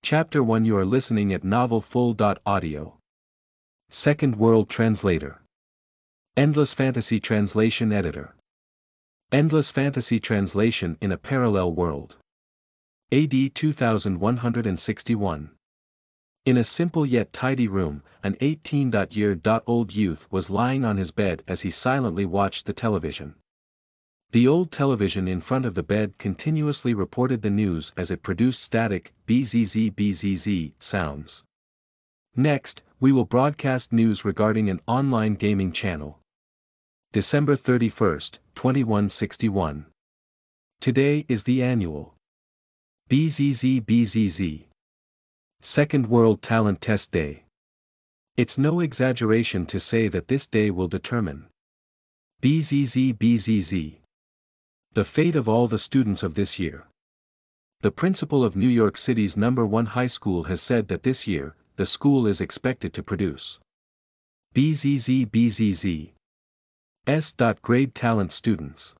Chapter 1. You are listening at Novel Full. Audio. Second World Translator. Endless Fantasy Translation Editor. Endless Fantasy Translation in a Parallel World. AD 2161. In a simple yet tidy room, an 18-year-old youth was lying on his bed as he silently watched the television. The old television in front of the bed continuously reported the news as it produced static, bzz sounds. Next, we will broadcast news regarding an online gaming channel. December 31, 2161. Today is the annual bzz Second World Talent Test Day. It's no exaggeration to say that this day will determine bzz the fate of all the students of this year. The principal of New York City's #1 high school has said that this year, the school is expected to produce bzz grade talent students.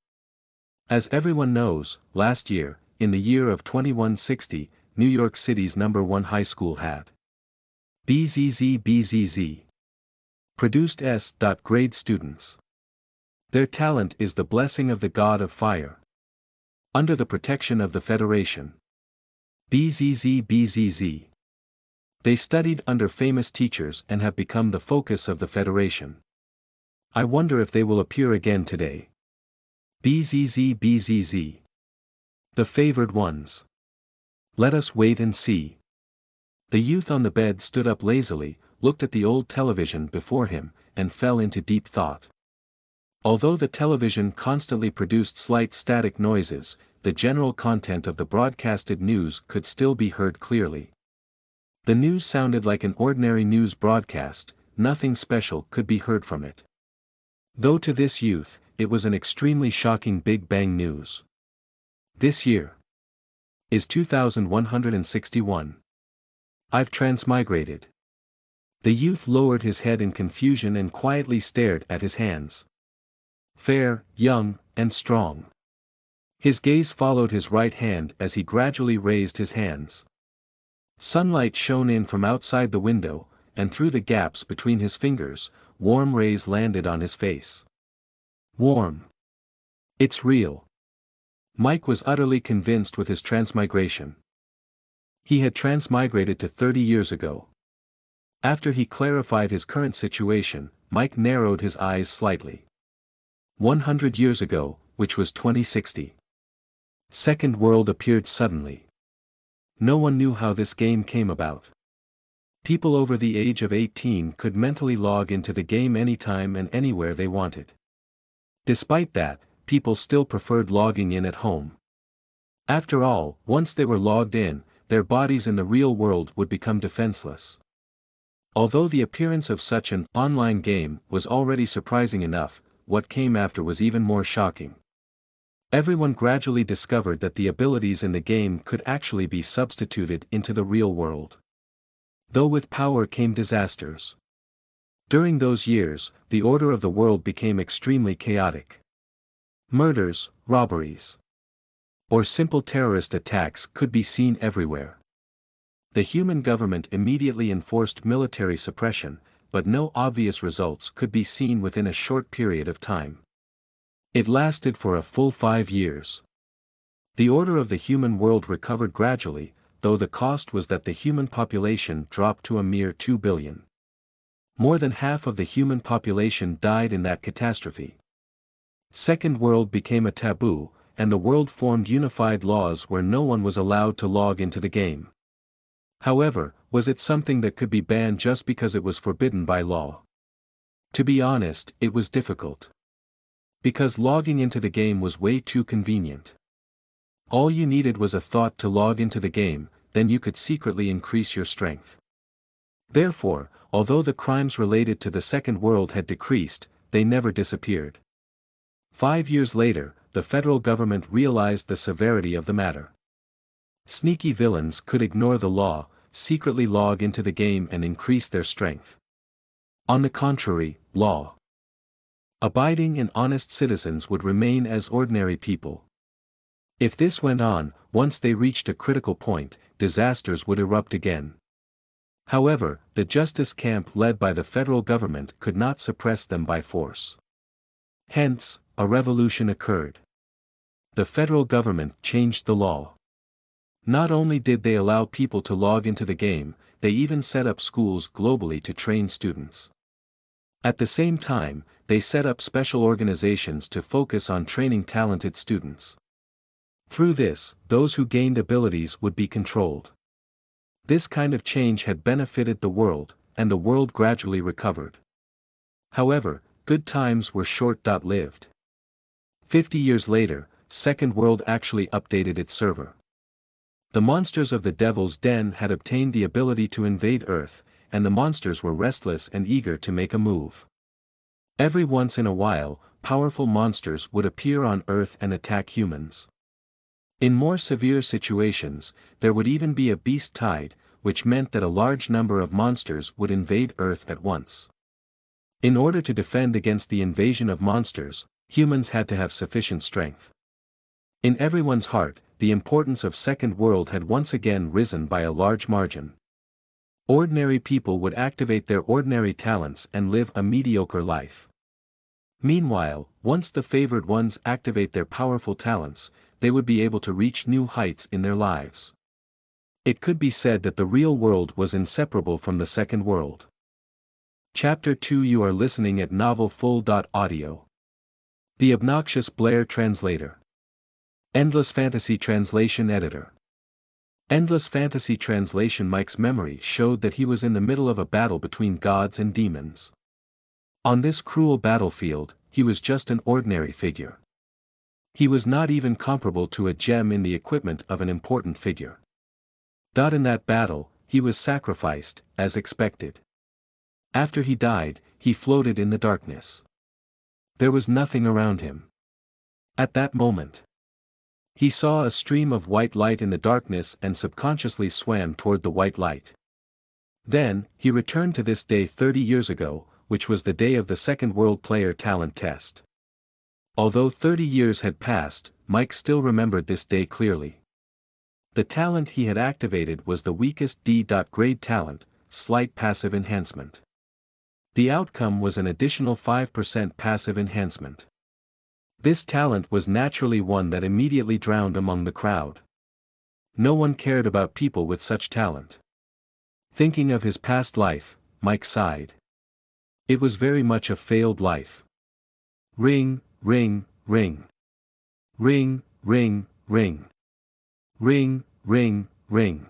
As everyone knows, last year, in the year of 2160, New York City's #1 high school had bzz produced grade students. Their talent is the blessing of the god of fire. Under the protection of the Federation. bzz. They studied under famous teachers and have become the focus of the Federation. I wonder if they will appear again today. bzz. The favored ones. Let us wait and see. The youth on the bed stood up lazily, looked at the old television before him, and fell into deep thought. Although the television constantly produced slight static noises, the general content of the broadcasted news could still be heard clearly. The news sounded like an ordinary news broadcast, nothing special could be heard from it. Though to this youth, it was an extremely shocking Big Bang news. This year is 2161. I've transmigrated. The youth lowered his head in confusion and quietly stared at his hands. Fair, young, and strong. His gaze followed his right hand as he gradually raised his hands. Sunlight shone in from outside the window, and through the gaps between his fingers, warm rays landed on his face. Warm. It's real. Mike was utterly convinced with his transmigration. He had transmigrated to 30 years ago. After he clarified his current situation, Mike narrowed his eyes slightly. 100 years ago, which was 2060. Second World appeared suddenly. No one knew how this game came about. People over the age of 18 could mentally log into the game anytime and anywhere they wanted. Despite that, people still preferred logging in at home. After all, once they were logged in, their bodies in the real world would become defenseless. Although the appearance of such an online game was already surprising enough, what came after was even more shocking. Everyone gradually discovered that the abilities in the game could actually be substituted into the real world. Though with power came disasters. During those years, the order of the world became extremely chaotic. Murders, robberies, or simple terrorist attacks could be seen everywhere. The human government immediately enforced military suppression, but no obvious results could be seen within a short period of time. It lasted for a full 5 years. The order of the human world recovered gradually, though the cost was that the human population dropped to a mere 2 billion. More than half of the human population died in that catastrophe. Second World became a taboo, and the world formed unified laws where no one was allowed to log into the game. However, was it something that could be banned just because it was forbidden by law? To be honest, it was difficult. Because logging into the game was way too convenient. All you needed was a thought to log into the game, then you could secretly increase your strength. Therefore, although the crimes related to the Second World had decreased, they never disappeared. 5 years later, the federal government realized the severity of the matter. Sneaky villains could ignore the law, secretly log into the game and increase their strength. On the contrary, law-abiding and honest citizens would remain as ordinary people. If this went on, once they reached a critical point, disasters would erupt again. However, the justice camp led by the federal government could not suppress them by force. Hence, a revolution occurred. The federal government changed the law. Not only did they allow people to log into the game, they even set up schools globally to train students. At the same time, they set up special organizations to focus on training talented students. Through this, those who gained abilities would be controlled. This kind of change had benefited the world, and the world gradually recovered. However, good times were short-lived. 50 years later, Second World actually updated its server. The monsters of the Devil's Den had obtained the ability to invade Earth, and the monsters were restless and eager to make a move. Every once in a while, powerful monsters would appear on Earth and attack humans. In more severe situations, there would even be a beast tide, which meant that a large number of monsters would invade Earth at once. In order to defend against the invasion of monsters, humans had to have sufficient strength. In everyone's heart, the importance of Second World had once again risen by a large margin. Ordinary people would activate their ordinary talents and live a mediocre life. Meanwhile, once the favored ones activate their powerful talents, they would be able to reach new heights in their lives. It could be said that the real world was inseparable from the second world. Chapter 2. You are listening at novelfull.audio. The Obnoxious Blair Translator. Endless Fantasy Translation Editor. Endless Fantasy Translation. Mike's memory showed that he was in the middle of a battle between gods and demons. On this cruel battlefield, he was just an ordinary figure. He was not even comparable to a gem in the equipment of an important figure. In that battle, he was sacrificed, as expected. After he died, he floated in the darkness. There was nothing around him. At that moment, he saw a stream of white light in the darkness and subconsciously swam toward the white light. Then, he returned to this day 30 years ago, which was the day of the Second World Player Talent Test. Although 30 years had passed, Mike still remembered this day clearly. The talent he had activated was the weakest D-grade talent, Slight Passive Enhancement. The outcome was an additional 5% passive enhancement. This talent was naturally one that immediately drowned among the crowd. No one cared about people with such talent. Thinking of his past life, Mike sighed. It was very much a failed life. Ring, ring, ring. Ring, ring, ring. Ring, ring, ring.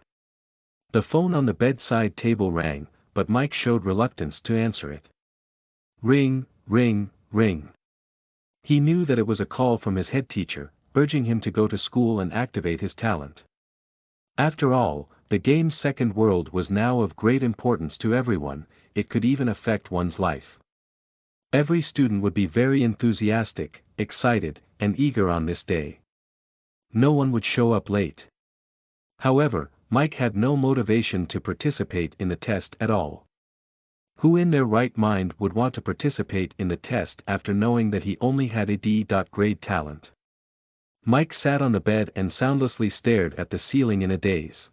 The phone on the bedside table rang, but Mike showed reluctance to answer it. Ring, ring, ring. He knew that it was a call from his head teacher, urging him to go to school and activate his talent. After all, the game's Second World was now of great importance to everyone, it could even affect one's life. Every student would be very enthusiastic, excited, and eager on this day. No one would show up late. However, Mike had no motivation to participate in the test at all. Who in their right mind would want to participate in the test after knowing that he only had a D-grade talent? Mike sat on the bed and soundlessly stared at the ceiling in a daze.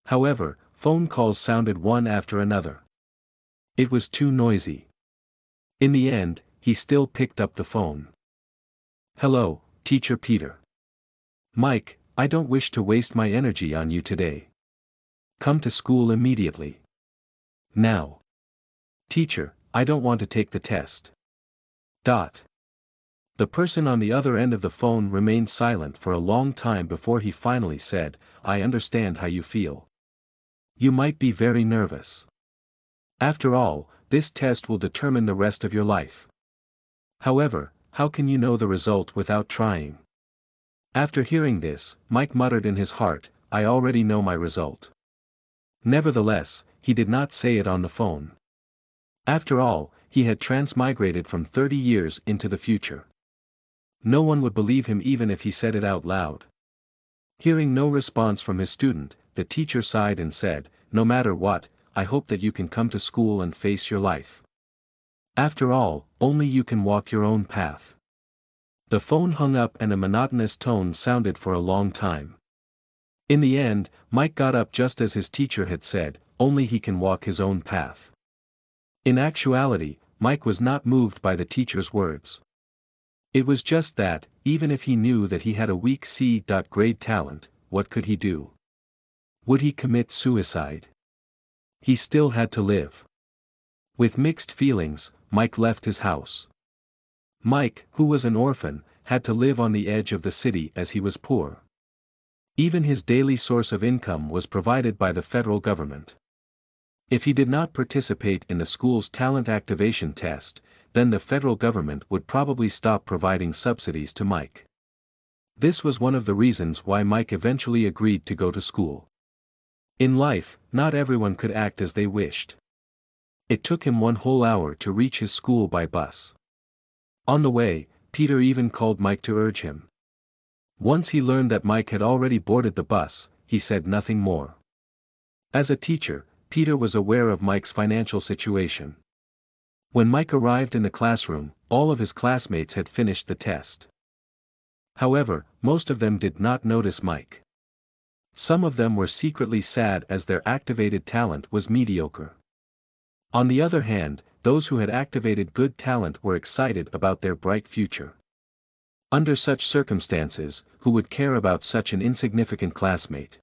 However, phone calls sounded one after another. It was too noisy. In the end, he still picked up the phone. Hello, Teacher Peter. Mike, I don't wish to waste my energy on you today. Come to school immediately. Now. Teacher, I don't want to take the test. The person on the other end of the phone remained silent for a long time before he finally said, I understand how you feel. You might be very nervous. After all, this test will determine the rest of your life. However, how can you know the result without trying? After hearing this, Mike muttered in his heart, I already know my result. Nevertheless, he did not say it on the phone. After all, he had transmigrated from 30 years into the future. No one would believe him even if he said it out loud. Hearing no response from his student, the teacher sighed and said, no matter what, I hope that you can come to school and face your life. After all, only you can walk your own path. The phone hung up and a monotonous tone sounded for a long time. In the end, Mike got up just as his teacher had said, only he can walk his own path. In actuality, Mike was not moved by the teacher's words. It was just that, even if he knew that he had a weak C-grade talent, what could he do? Would he commit suicide? He still had to live. With mixed feelings, Mike left his house. Mike, who was an orphan, had to live on the edge of the city as he was poor. Even his daily source of income was provided by the federal government. If he did not participate in the school's talent activation test, then the federal government would probably stop providing subsidies to Mike. This was one of the reasons why Mike eventually agreed to go to school. In life, not everyone could act as they wished. It took him 1 whole hour to reach his school by bus. On the way, Peter even called Mike to urge him. Once he learned that Mike had already boarded the bus, he said nothing more. As a teacher, Peter was aware of Mike's financial situation. When Mike arrived in the classroom, all of his classmates had finished the test. However, most of them did not notice Mike. Some of them were secretly sad as their activated talent was mediocre. On the other hand, those who had activated good talent were excited about their bright future. Under such circumstances, who would care about such an insignificant classmate?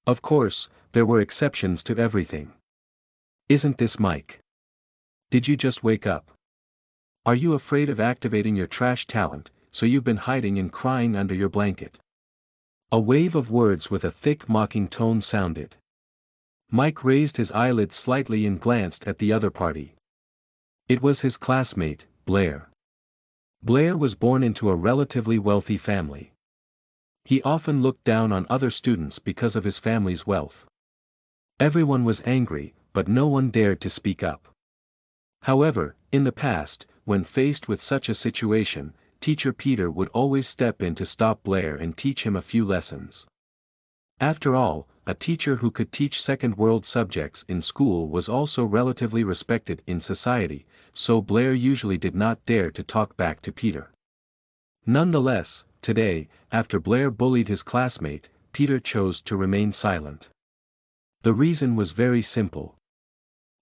Of course, there were exceptions to everything. Isn't this Mike? Did you just wake up? Are you afraid of activating your trash talent, so you've been hiding and crying under your blanket? A wave of words with a thick mocking tone sounded. Mike raised his eyelids slightly and glanced at the other party. It was his classmate, Blair. Blair was born into a relatively wealthy family. He often looked down on other students because of his family's wealth. Everyone was angry, but no one dared to speak up. However, in the past, when faced with such a situation, Teacher Peter would always step in to stop Blair and teach him a few lessons. After all, a teacher who could teach second-world subjects in school was also relatively respected in society, so Blair usually did not dare to talk back to Peter. Nonetheless, today, after Blair bullied his classmate, Peter chose to remain silent. The reason was very simple.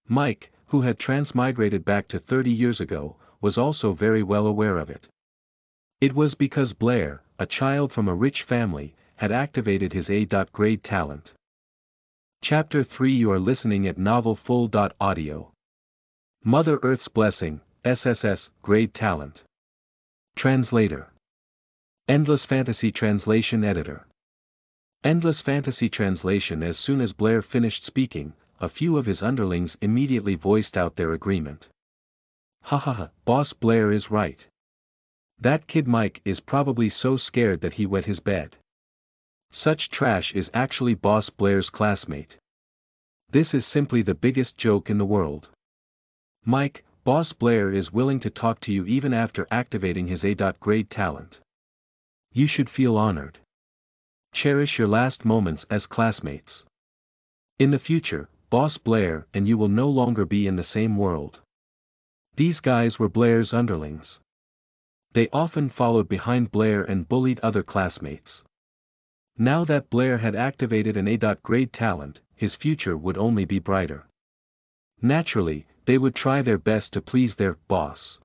Mike, who had transmigrated back to 30 years ago, was also very well aware of it. It was because Blair, a child from a rich family, had activated his A-grade talent. Chapter 3 You are listening at novelfull.audio. Mother Earth's Blessing, SSS, Grade Talent. Translator. Endless Fantasy Translation Editor. Endless Fantasy Translation. As soon as Blair finished speaking, a few of his underlings immediately voiced out their agreement. Ha ha ha, Boss Blair is right. That kid Mike is probably so scared that he wet his bed. Such trash is actually Boss Blair's classmate. This is simply the biggest joke in the world. Mike, Boss Blair is willing to talk to you even after activating his A-grade talent. You should feel honored. Cherish your last moments as classmates. In the future, Boss Blair and you will no longer be in the same world. These guys were Blair's underlings. They often followed behind Blair and bullied other classmates. Now that Blair had activated an A-grade talent, his future would only be brighter. Naturally, they would try their best to please their boss.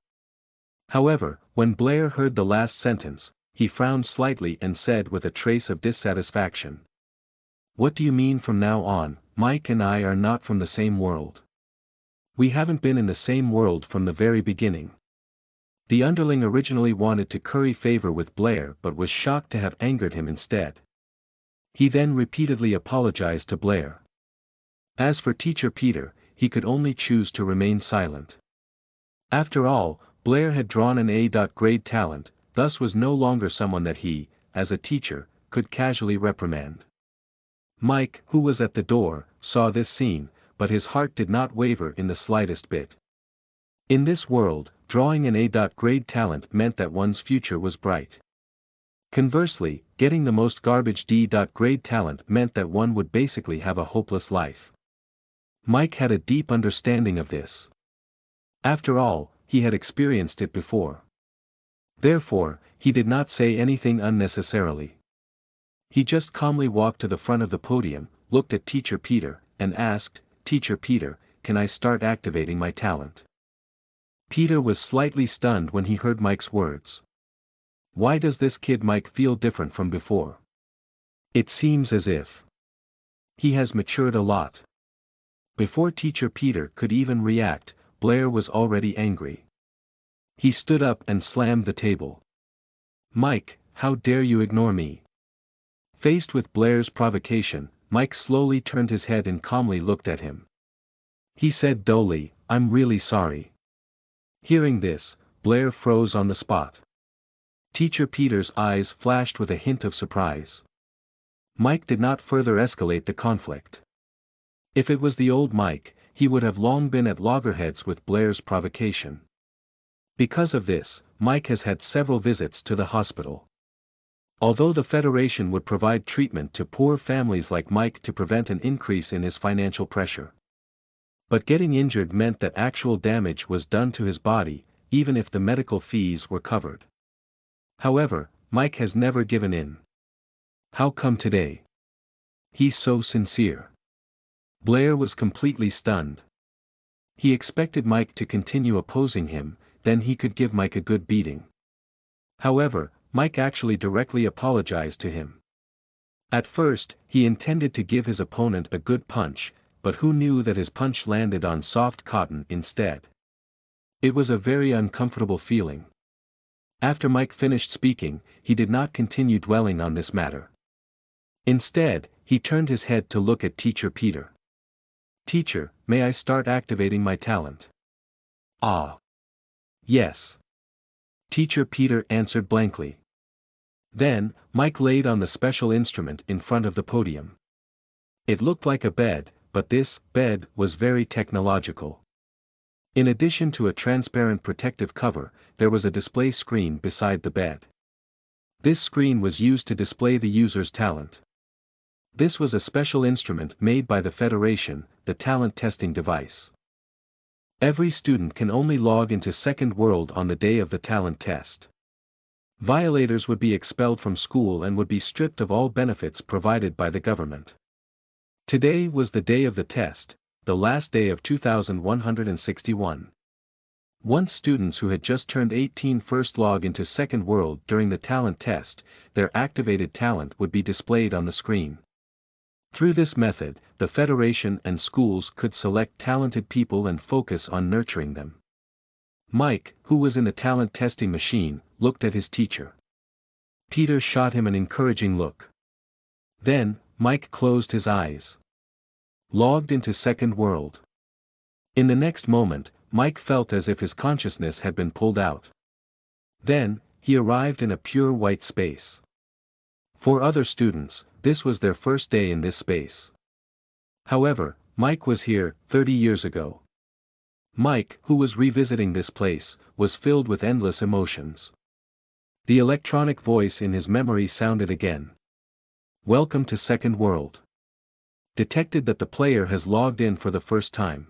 However, when Blair heard the last sentence, he frowned slightly and said with a trace of dissatisfaction. What do you mean from now on? Mike and I are not from the same world. We haven't been in the same world from the very beginning. The underling originally wanted to curry favor with Blair but was shocked to have angered him instead. He then repeatedly apologized to Blair. As for Teacher Peter, he could only choose to remain silent. After all, Blair had drawn an A-grade talent, thus was no longer someone that he, as a teacher, could casually reprimand. Mike, who was at the door, saw this scene, but his heart did not waver in the slightest bit. In this world, drawing an A-grade talent meant that one's future was bright. Conversely, getting the most garbage D-grade talent meant that one would basically have a hopeless life. Mike had a deep understanding of this. After all, he had experienced it before. Therefore, he did not say anything unnecessarily. He just calmly walked to the front of the podium, looked at Teacher Peter, and asked, "Teacher Peter, can I start activating my talent?" Peter was slightly stunned when he heard Mike's words. Why does this kid Mike feel different from before? It seems as if he has matured a lot. Before Teacher Peter could even react, Blair was already angry. He stood up and slammed the table. "Mike, how dare you ignore me?" Faced with Blair's provocation, Mike slowly turned his head and calmly looked at him. He said dully, "I'm really sorry." Hearing this, Blair froze on the spot. Teacher Peter's eyes flashed with a hint of surprise. Mike did not further escalate the conflict. If it was the old Mike, he would have long been at loggerheads with Blair's provocation. Because of this, Mike has had several visits to the hospital. Although the Federation would provide treatment to poor families like Mike to prevent an increase in his financial pressure. But getting injured meant that actual damage was done to his body, even if the medical fees were covered. However, Mike has never given in. How come today? He's so sincere. Blair was completely stunned. He expected Mike to continue opposing him, then he could give Mike a good beating. However, Mike actually directly apologized to him. At first, he intended to give his opponent a good punch, but who knew that his punch landed on soft cotton instead? It was a very uncomfortable feeling. After Mike finished speaking, he did not continue dwelling on this matter. Instead, he turned his head to look at Teacher Peter. "Teacher, may I start activating my talent?" "Ah. Yes." Teacher Peter answered blankly. Then, Mike laid on the special instrument in front of the podium. It looked like a bed, but this bed was very technological. In addition to a transparent protective cover, there was a display screen beside the bed. This screen was used to display the user's talent. This was a special instrument made by the Federation, the talent testing device. Every student can only log into Second World on the day of the talent test. Violators would be expelled from school and would be stripped of all benefits provided by the government. Today was the day of the test, the last day of 2161. Once students who had just turned 18 first log into Second World during the talent test, their activated talent would be displayed on the screen. Through this method, the Federation and schools could select talented people and focus on nurturing them. Mike, who was in the talent testing machine, looked at his teacher. Peter shot him an encouraging look. Then, Mike closed his eyes. Logged into Second World. In the next moment, Mike felt as if his consciousness had been pulled out. Then, he arrived in a pure white space. For other students, this was their first day in this space. However, Mike was here 30 years ago. Mike, who was revisiting this place, was filled with endless emotions. The electronic voice in his memory sounded again. "Welcome to Second World." Detected that the player has logged in for the first time.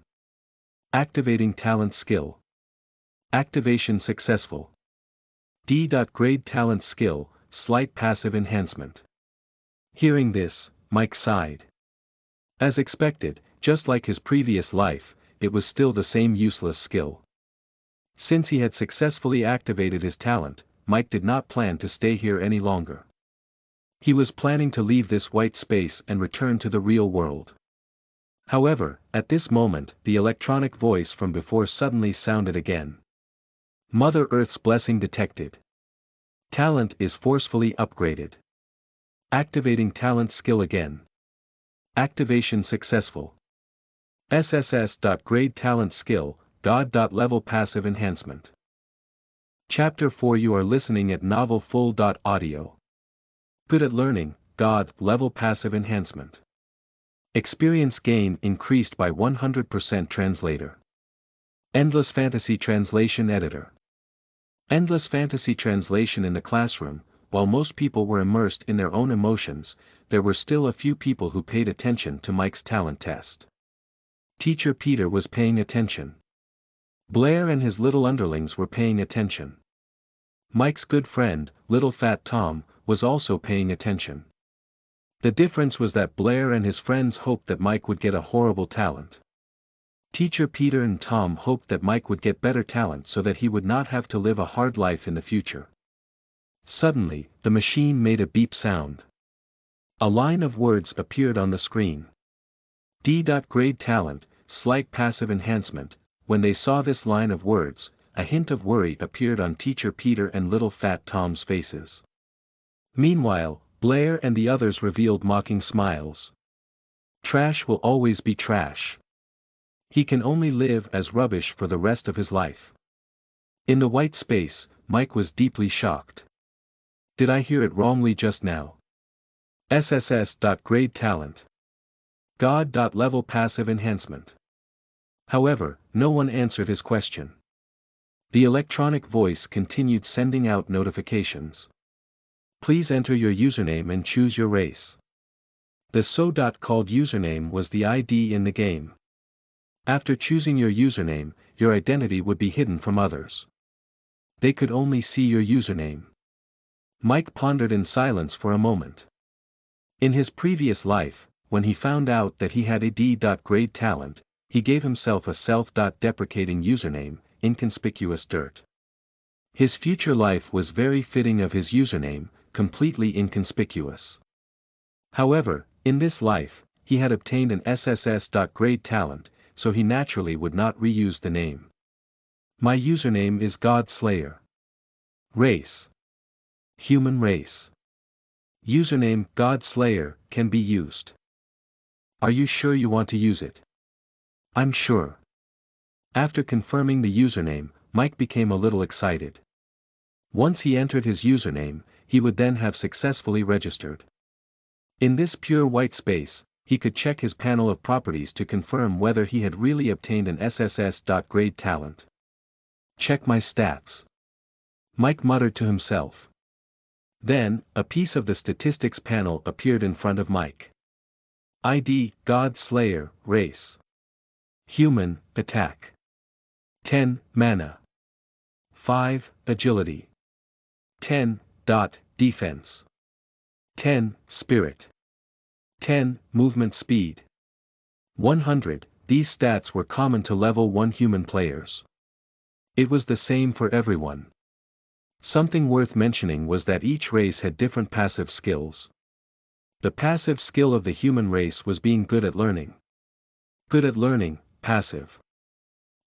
Activating talent skill. Activation successful. D.Grade talent skill, slight passive enhancement. Hearing this, Mike sighed. As expected, just like his previous life, it was still the same useless skill. Since he had successfully activated his talent, Mike did not plan to stay here any longer. He was planning to leave this white space and return to the real world. However, at this moment, the electronic voice from before suddenly sounded again. Mother Earth's blessing detected. Talent is forcefully upgraded. Activating talent skill again. Activation successful. SSS.grade talent skill, God.level passive enhancement. Chapter 4. You are listening at Novel Full. Audio. Good at learning, God, level passive enhancement. Experience gain increased by 100%. Translator. Endless Fantasy Translation Editor. Endless fantasy translation. In the classroom, while most people were immersed in their own emotions, there were still a few people who paid attention to Mike's talent test. Teacher Peter was paying attention. Blair and his little underlings were paying attention. Mike's good friend, Little Fat Tom, was also paying attention. The difference was that Blair and his friends hoped that Mike would get a horrible talent. Teacher Peter and Tom hoped that Mike would get better talent so that he would not have to live a hard life in the future. Suddenly, the machine made a beep sound. A line of words appeared on the screen. D.Grade talent, slight passive enhancement. When they saw this line of words, a hint of worry appeared on Teacher Peter and Little Fat Tom's faces. Meanwhile, Blair and the others revealed mocking smiles. Trash will always be trash. He can only live as rubbish for the rest of his life. In the white space, Mike was deeply shocked. Did I hear it wrongly just now? SSS.grade talent. God.level passive enhancement. However, no one answered his question. The electronic voice continued sending out notifications. Please enter your username and choose your race. The so-called username was the ID in the game. After choosing your username, your identity would be hidden from others. They could only see your username. Mike pondered in silence for a moment. In his previous life, when he found out that he had a D.grade talent, he gave himself a self-deprecating username, Inconspicuous Dirt. His future life was very fitting of his username, completely inconspicuous. However, in this life, he had obtained an SSS.grade talent, so he naturally would not reuse the name. My username is God Slayer. Race. Human race. Username God Slayer can be used. Are you sure you want to use it? I'm sure. After confirming the username, Mike became a little excited. Once he entered his username, he would then have successfully registered. In this pure white space, he could check his panel of properties to confirm whether he had really obtained an SSS.grade talent. Check my stats. Mike muttered to himself. Then, a piece of the statistics panel appeared in front of Mike. ID, God Slayer, race. Human, attack. 10, mana. 5, agility. 10, defense. 10, spirit. 10, movement speed. 100, these stats were common to level 1 human players. It was the same for everyone. Something worth mentioning was that each race had different passive skills. The passive skill of the human race was being good at learning. Good at learning, passive.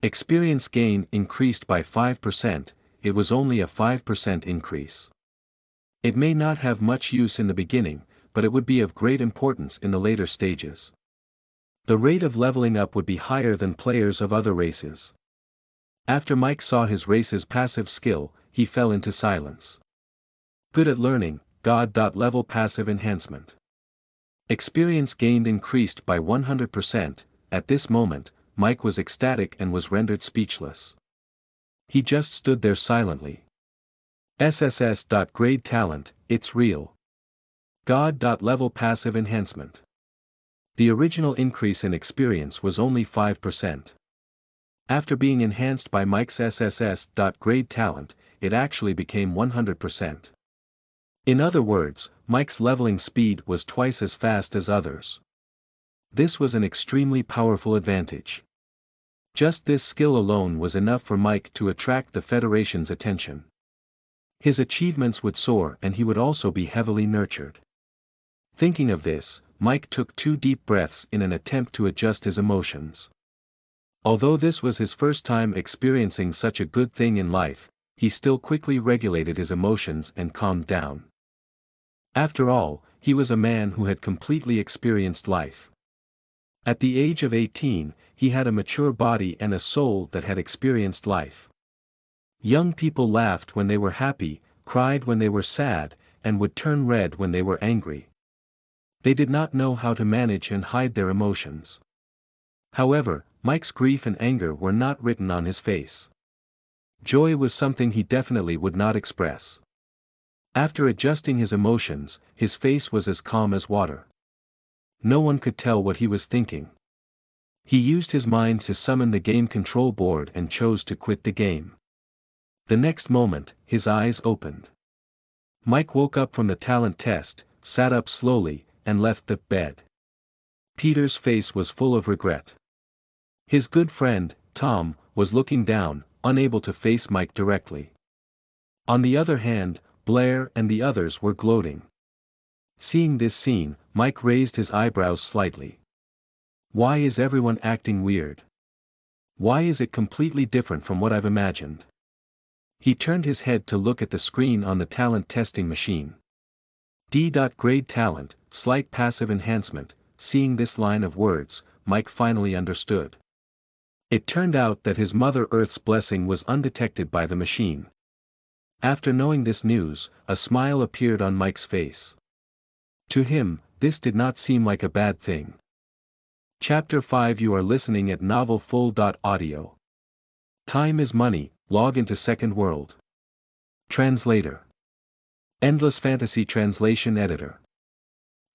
Experience gain increased by 5%, it was only a 5% increase. It may not have much use in the beginning, but it would be of great importance in the later stages. The rate of leveling up would be higher than players of other races. After Mike saw his race's passive skill, he fell into silence. Good at learning, God.level passive enhancement. Experience gained increased by 100%, at this moment, Mike was ecstatic and was rendered speechless. He just stood there silently. SSS.grade talent, it's real. God.level passive enhancement. The original increase in experience was only 5%. After being enhanced by Mike's SSS.grade talent, it actually became 100%. In other words, Mike's leveling speed was twice as fast as others. This was an extremely powerful advantage. Just this skill alone was enough for Mike to attract the Federation's attention. His achievements would soar and he would also be heavily nurtured. Thinking of this, Mike took 2 deep breaths in an attempt to adjust his emotions. Although this was his first time experiencing such a good thing in life, he still quickly regulated his emotions and calmed down. After all, he was a man who had completely experienced life. At the age of 18, he had a mature body and a soul that had experienced life. Young people laughed when they were happy, cried when they were sad, and would turn red when they were angry. They did not know how to manage and hide their emotions. However, Mike's grief and anger were not written on his face. Joy was something he definitely would not express. After adjusting his emotions, his face was as calm as water. No one could tell what he was thinking. He used his mind to summon the game control board and chose to quit the game. The next moment, his eyes opened. Mike woke up from the talent test, sat up slowly, and left the bed. Peter's face was full of regret. His good friend, Tom, was looking down, unable to face Mike directly. On the other hand, Blair and the others were gloating. Seeing this scene, Mike raised his eyebrows slightly. Why is everyone acting weird? Why is it completely different from what I've imagined? He turned his head to look at the screen on the talent testing machine. D.grade talent, slight passive enhancement. Seeing this line of words, Mike finally understood. It turned out that his Mother Earth's blessing was undetected by the machine. After knowing this news, a smile appeared on Mike's face. To him, this did not seem like a bad thing. Chapter 5. You are listening at novelfull.audio. Time is money. Log into Second World. Translator. Endless Fantasy Translation Editor.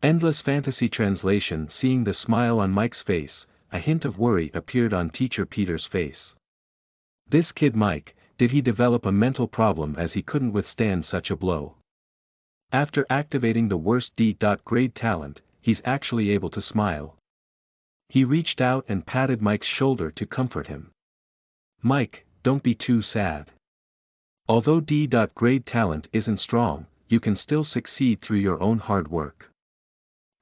Endless Fantasy Translation. Seeing the smile on Mike's face, a hint of worry appeared on Teacher Peter's face. This kid Mike, did he develop a mental problem as he couldn't withstand such a blow? After activating the worst D.grade talent, he's actually able to smile. He reached out and patted Mike's shoulder to comfort him. Mike, don't be too sad. Although D.grade talent isn't strong, you can still succeed through your own hard work.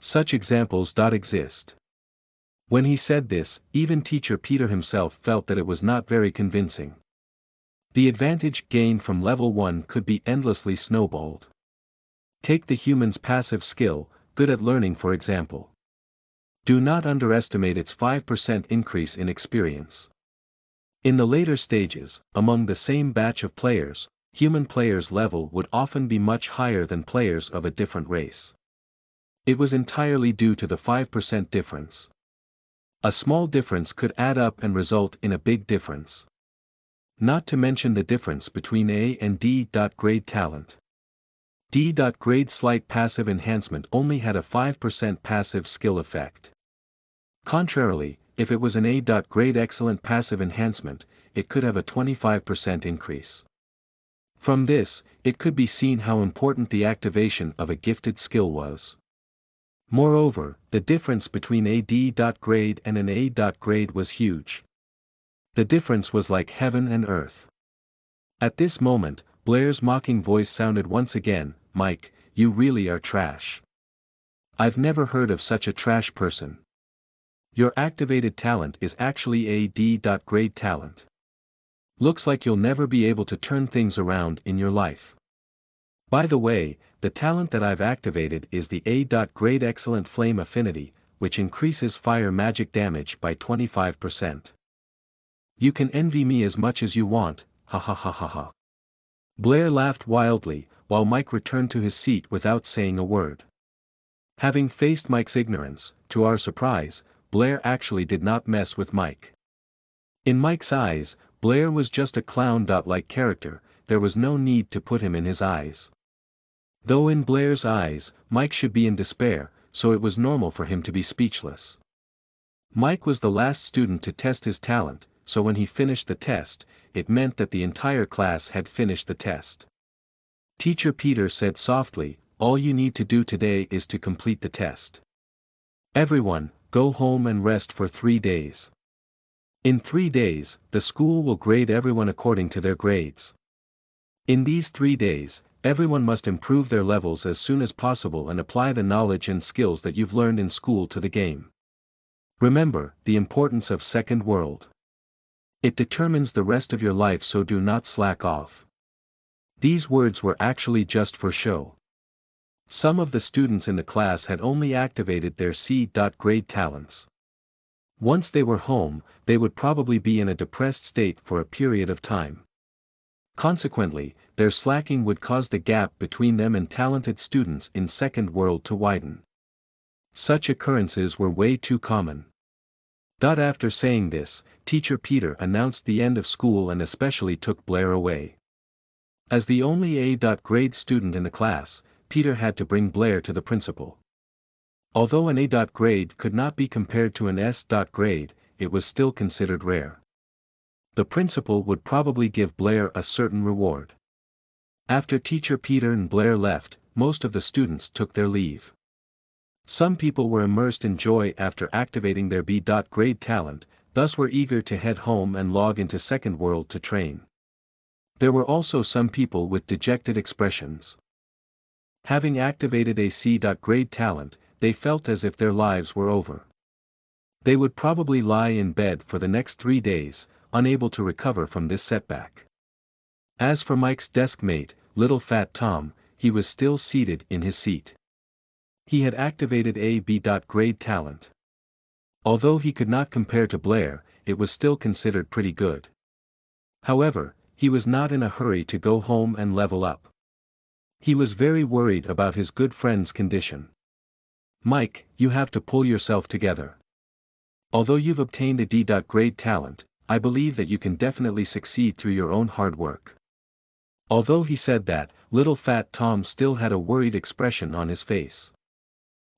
Such examples exist. When he said this, even Teacher Peter himself felt that it was not very convincing. The advantage gained from level 1 could be endlessly snowballed. Take the human's passive skill, good at learning for example. Do not underestimate its 5% increase in experience. In the later stages, among the same batch of players, human players' level would often be much higher than players of a different race. It was entirely due to the 5% difference. A small difference could add up and result in a big difference. Not to mention the difference between A and D.grade talent. D.grade slight passive enhancement only had a 5% passive skill effect. Contrarily, if it was an A.grade excellent passive enhancement, it could have a 25% increase. From this, it could be seen how important the activation of a gifted skill was. Moreover, the difference between a D.grade and an A.grade was huge. The difference was like heaven and earth. At this moment, Blair's mocking voice sounded once again, Mike, you really are trash. I've never heard of such a trash person. Your activated talent is actually a D.grade talent. Looks like you'll never be able to turn things around in your life. By the way, the talent that I've activated is the A.grade Excellent Flame Affinity, which increases fire magic damage by 25%. You can envy me as much as you want, ha ha ha ha ha. Blair laughed wildly, while Mike returned to his seat without saying a word. Having faced Mike's ignorance, to our surprise, Blair actually did not mess with Mike. In Mike's eyes, Blair was just a clown-like character, there was no need to put him in his eyes. Though in Blair's eyes, Mike should be in despair, so it was normal for him to be speechless. Mike was the last student to test his talent, so when he finished the test, it meant that the entire class had finished the test. Teacher Peter said softly, all you need to do today is to complete the test. Everyone, go home and rest for 3 days. In 3 days, the school will grade everyone according to their grades. In these 3 days, everyone must improve their levels as soon as possible and apply the knowledge and skills that you've learned in school to the game. Remember, the importance of Second World. It determines the rest of your life, so do not slack off. These words were actually just for show. Some of the students in the class had only activated their C.grade talents. Once they were home, they would probably be in a depressed state for a period of time. Consequently, their slacking would cause the gap between them and talented students in Second World to widen. Such occurrences were way too common. After saying this, Teacher Peter announced the end of school and especially took Blair away. As the only A.grade student in the class, Peter had to bring Blair to the principal. Although an A.grade could not be compared to an S.grade, it was still considered rare. The principal would probably give Blair a certain reward. After teacher Peter and Blair left, most of the students took their leave. Some people were immersed in joy after activating their B.grade talent, thus were eager to head home and log into Second World to train. There were also some people with dejected expressions. Having activated a C.grade talent, they felt as if their lives were over. They would probably lie in bed for the next 3 days, unable to recover from this setback. As for Mike's desk mate, Little Fat Tom, he was still seated in his seat. He had activated a B.grade talent. Although he could not compare to Blair, it was still considered pretty good. However, he was not in a hurry to go home and level up. He was very worried about his good friend's condition. "Mike, you have to pull yourself together. Although you've obtained a D.grade talent, I believe that you can definitely succeed through your own hard work." Although he said that, Little Fat Tom still had a worried expression on his face.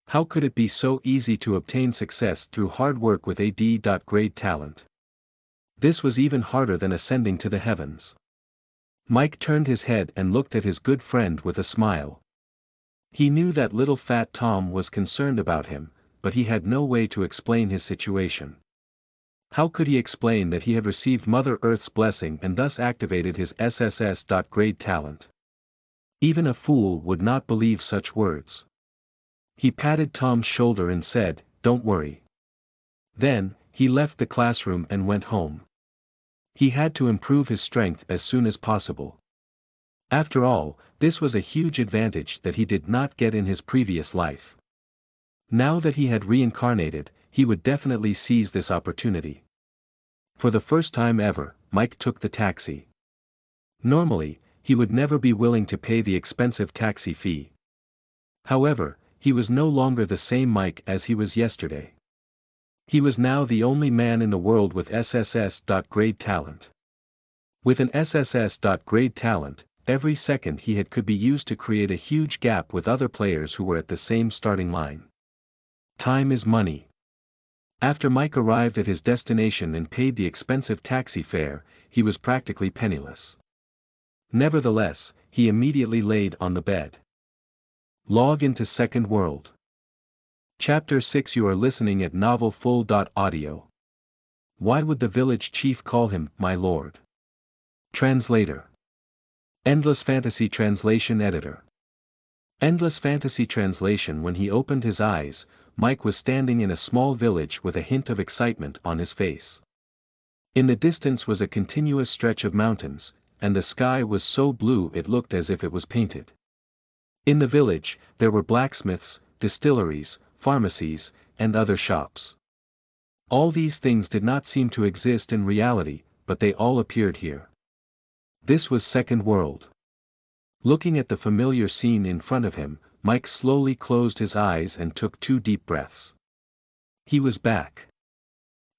How could it be so easy to obtain success through hard work with a D.grade talent? This was even harder than ascending to the heavens. Mike turned his head and looked at his good friend with a smile. He knew that Little Fat Tom was concerned about him, but he had no way to explain his situation. How could he explain that he had received Mother Earth's blessing and thus activated his SSS.grade talent? Even a fool would not believe such words. He patted Tom's shoulder and said, "Don't worry." Then, he left the classroom and went home. He had to improve his strength as soon as possible. After all, this was a huge advantage that he did not get in his previous life. Now that he had reincarnated, he would definitely seize this opportunity. For the first time ever, Mike took the taxi. Normally, he would never be willing to pay the expensive taxi fee. However, he was no longer the same Mike as he was yesterday. He was now the only man in the world with SSS.grade talent. With an SSS.grade talent, every second he had could be used to create a huge gap with other players who were at the same starting line. Time is money. After Mike arrived at his destination and paid the expensive taxi fare, he was practically penniless. Nevertheless, he immediately laid on the bed. Log into Second World. Chapter 6. You are listening at novelfull.audio. Why would the village chief call him, my lord? Translator. Endless Fantasy Translation Editor. Endless Fantasy Translation. When he opened his eyes, Mike was standing in a small village with a hint of excitement on his face. In the distance was a continuous stretch of mountains, and the sky was so blue it looked as if it was painted. In the village, there were blacksmiths, distilleries, pharmacies, and other shops. All these things did not seem to exist in reality, but they all appeared here. This was Second World. Looking at the familiar scene in front of him, Mike slowly closed his eyes and took 2 deep breaths. He was back.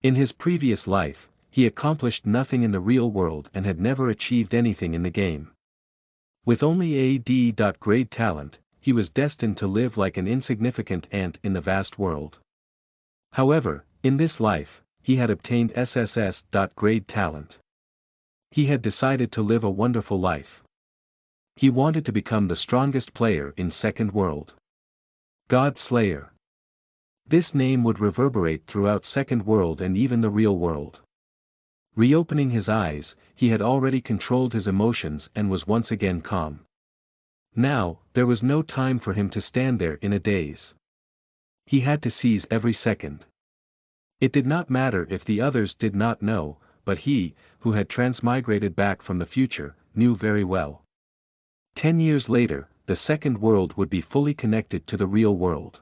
In his previous life, he accomplished nothing in the real world and had never achieved anything in the game. With only a D.grade talent, he was destined to live like an insignificant ant in the vast world. However, in this life, he had obtained SSS.grade talent. He had decided to live a wonderful life. He wanted to become the strongest player in Second World. God Slayer. This name would reverberate throughout Second World and even the real world. Reopening his eyes, he had already controlled his emotions and was once again calm. Now, there was no time for him to stand there in a daze. He had to seize every second. It did not matter if the others did not know, but he, who had transmigrated back from the future, knew very well. 10 years later, the Second World would be fully connected to the real world.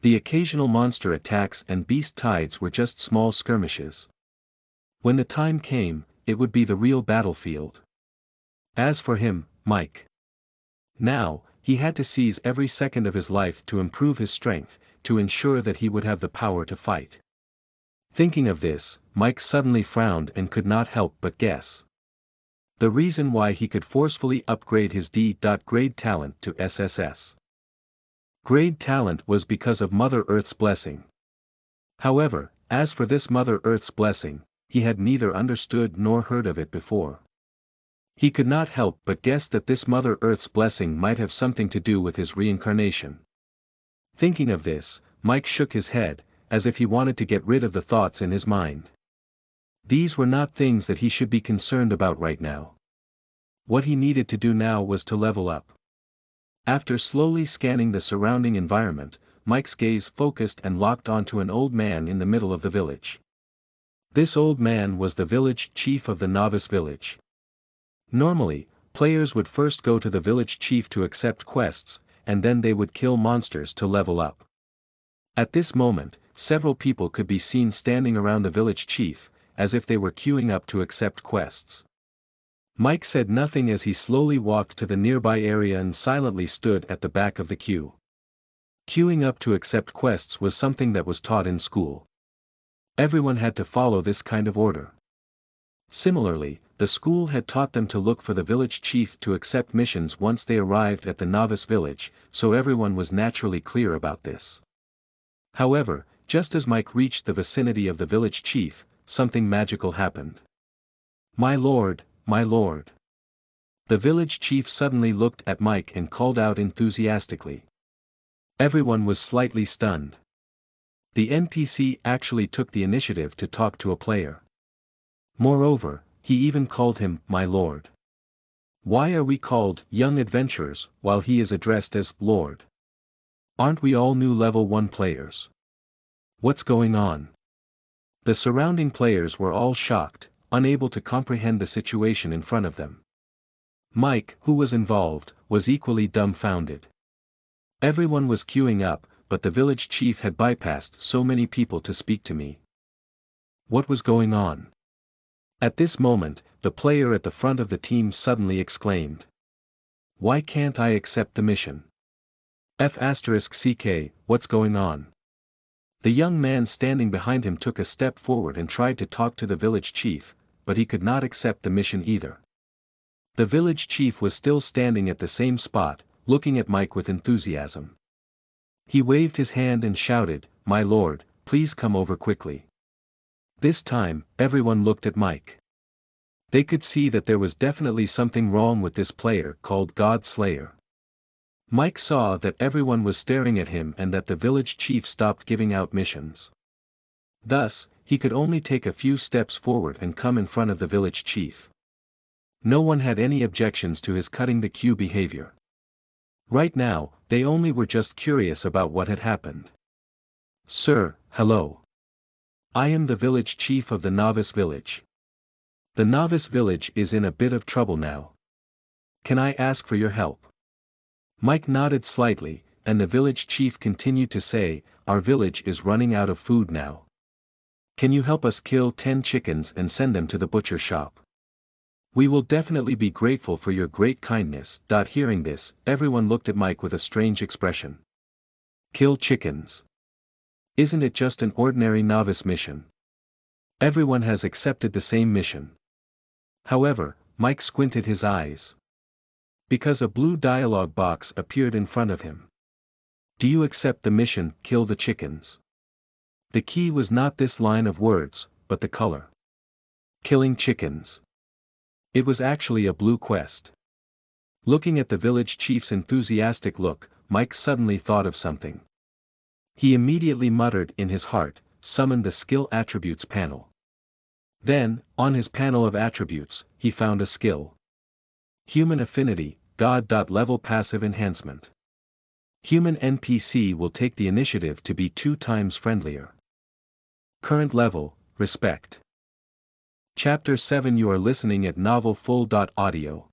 The occasional monster attacks and beast tides were just small skirmishes. When the time came, it would be the real battlefield. As for him, Mike. Now, he had to seize every second of his life to improve his strength, to ensure that he would have the power to fight. Thinking of this, Mike suddenly frowned and could not help but guess. The reason why he could forcefully upgrade his D.grade talent to SSS. Grade talent was because of Mother Earth's blessing. However, as for this Mother Earth's blessing, he had neither understood nor heard of it before. He could not help but guess that this Mother Earth's blessing might have something to do with his reincarnation. Thinking of this, Mike shook his head, as if he wanted to get rid of the thoughts in his mind. These were not things that he should be concerned about right now. What he needed to do now was to level up. After slowly scanning the surrounding environment, Mike's gaze focused and locked onto an old man in the middle of the village. This old man was the village chief of the novice village. Normally, players would first go to the village chief to accept quests, and then they would kill monsters to level up. At this moment, several people could be seen standing around the village chief, as if they were queuing up to accept quests. Mike said nothing as he slowly walked to the nearby area and silently stood at the back of the queue. Queuing up to accept quests was something that was taught in school. Everyone had to follow this kind of order. Similarly, the school had taught them to look for the village chief to accept missions once they arrived at the novice village, so everyone was naturally clear about this. However, just as Mike reached the vicinity of the village chief, something magical happened. "My lord, my lord." The village chief suddenly looked at Mike and called out enthusiastically. Everyone was slightly stunned. The NPC actually took the initiative to talk to a player. Moreover, he even called him "my lord." Why are we called young adventurers while he is addressed as Lord? Aren't we all new level 1 players? What's going on? The surrounding players were all shocked, unable to comprehend the situation in front of them. Mike, who was involved, was equally dumbfounded. Everyone was queuing up, but the village chief had bypassed so many people to speak to me. What was going on? At this moment, the player at the front of the team suddenly exclaimed. "Why can't I accept the mission? F***ck, what's going on?" The young man standing behind him took a step forward and tried to talk to the village chief, but he could not accept the mission either. The village chief was still standing at the same spot, looking at Mike with enthusiasm. He waved his hand and shouted, "My lord, please come over quickly." This time, everyone looked at Mike. They could see that there was definitely something wrong with this player called God Slayer. Mike saw that everyone was staring at him and that the village chief stopped giving out missions. Thus, he could only take a few steps forward and come in front of the village chief. No one had any objections to his cutting the queue behavior. Right now, they only were just curious about what had happened. "Sir, hello. I am the village chief of the novice village. The novice village is in a bit of trouble now. Can I ask for your help?" Mike nodded slightly, and the village chief continued to say, "Our village is running out of food now. Can you help us kill 10 chickens and send them to the butcher shop? We will definitely be grateful for your great kindness." Hearing this, everyone looked at Mike with a strange expression. Kill chickens? Isn't it just an ordinary novice mission? Everyone has accepted the same mission. However, Mike squinted his eyes. Because a blue dialog box appeared in front of him. "Do you accept the mission, kill the chickens?" The key was not this line of words, but the color. Killing chickens. It was actually a blue quest. Looking at the village chief's enthusiastic look, Mike suddenly thought of something. He immediately muttered in his heart, "Summon the skill attributes panel." Then, on his panel of attributes, he found a skill. Human affinity, God. Level passive enhancement. Human NPC will take the initiative to be 2 times friendlier. Current level, respect. Chapter 7. You are listening at Novel Full. Audio.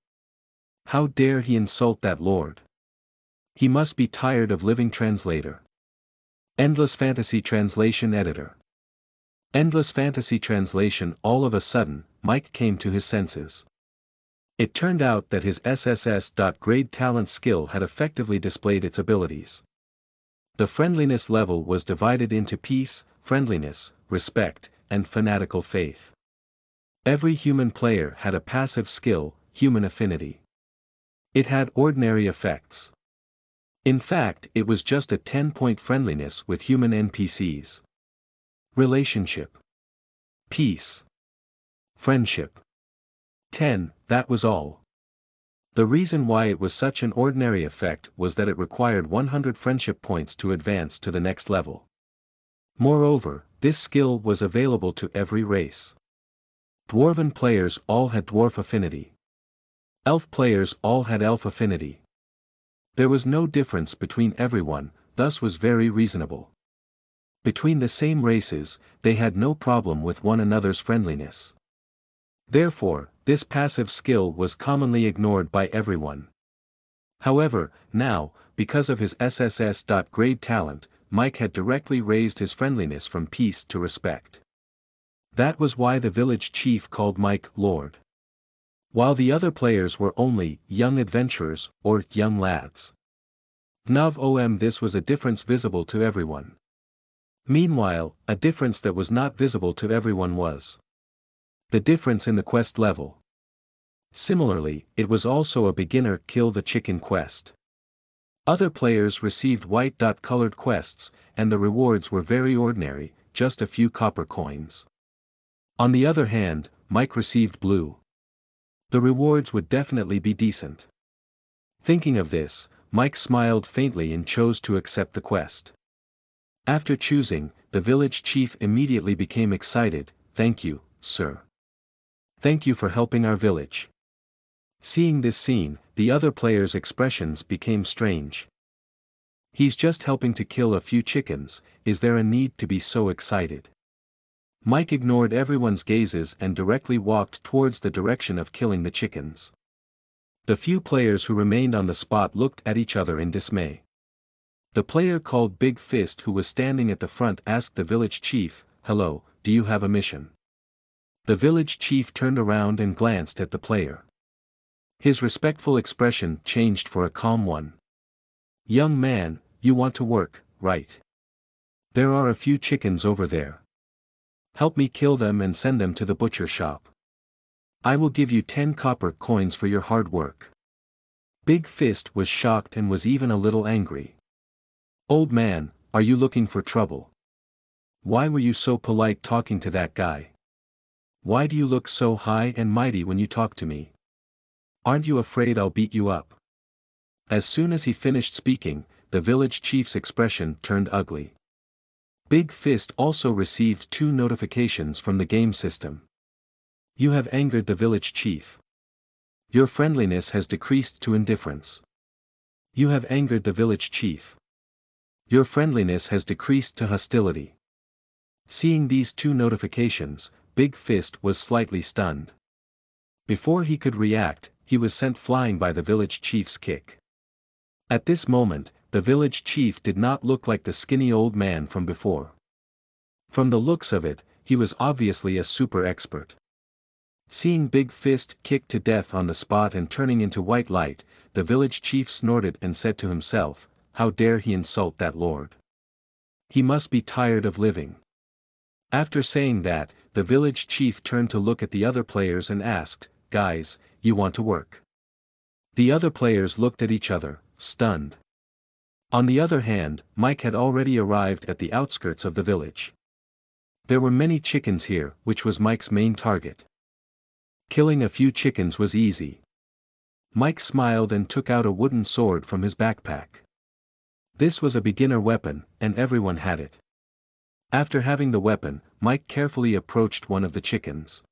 How dare he insult that lord? He must be tired of living. Translator. Endless Fantasy Translation Editor. Endless Fantasy Translation. All of a sudden, Mike came to his senses. It turned out that his SSS. Grade talent skill had effectively displayed its abilities. The friendliness level was divided into peace, friendliness, respect, and fanatical faith. Every human player had a passive skill, human affinity. It had ordinary effects. In fact, it was just a 10-point friendliness with human NPCs. Relationship. Peace. Friendship. 10. That was all. The reason why it was such an ordinary effect was that it required 100 friendship points to advance to the next level. Moreover, this skill was available to every race. Dwarven players all had dwarf affinity. Elf players all had elf affinity. There was no difference between everyone, thus was very reasonable. Between the same races, they had no problem with one another's friendliness. Therefore, this passive skill was commonly ignored by everyone. However, now, because of his SSS.grade talent, Mike had directly raised his friendliness from peace to respect. That was why the village chief called Mike Lord. While the other players were only young adventurers or young lads. This was a difference visible to everyone. Meanwhile, a difference that was not visible to everyone was the difference in the quest level. Similarly, it was also a beginner kill the chicken quest. Other players received white-colored quests, and the rewards were very ordinary, just a few copper coins. On the other hand, Mike received blue. The rewards would definitely be decent. Thinking of this, Mike smiled faintly and chose to accept the quest. After choosing, the village chief immediately became excited. "Thank you, sir. Thank you for helping our village." Seeing this scene, the other players' expressions became strange. He's just helping to kill a few chickens, is there a need to be so excited? Mike ignored everyone's gazes and directly walked towards the direction of killing the chickens. The few players who remained on the spot looked at each other in dismay. The player called Big Fist, who was standing at the front, asked the village chief, "Hello, do you have a mission?" The village chief turned around and glanced at the player. His respectful expression changed for a calm one. "Young man, you want to work, right? There are a few chickens over there. Help me kill them and send them to the butcher shop. I will give you 10 copper coins for your hard work." Big Fist was shocked and was even a little angry. "Old man, are you looking for trouble? Why were you so polite talking to that guy? Why do you look so high and mighty when you talk to me? Aren't you afraid I'll beat you up?" As soon as he finished speaking, the village chief's expression turned ugly. Big Fist also received 2 notifications from the game system. You have angered the village chief. Your friendliness has decreased to indifference. You have angered the village chief. Your friendliness has decreased to hostility. Seeing these 2 notifications, Big Fist was slightly stunned. Before he could react, he was sent flying by the village chief's kick. At this moment, the village chief did not look like the skinny old man from before. From the looks of it, he was obviously a super expert. Seeing Big Fist kicked to death on the spot and turning into white light, the village chief snorted and said to himself, "How dare he insult that lord? He must be tired of living." After saying that, the village chief turned to look at the other players and asked, "Guys, you want to work?" The other players looked at each other, stunned. On the other hand, Mike had already arrived at the outskirts of the village. There were many chickens here, which was Mike's main target. Killing a few chickens was easy. Mike smiled and took out a wooden sword from his backpack. This was a beginner weapon, and everyone had it. After having the weapon, Mike carefully approached one of the chickens.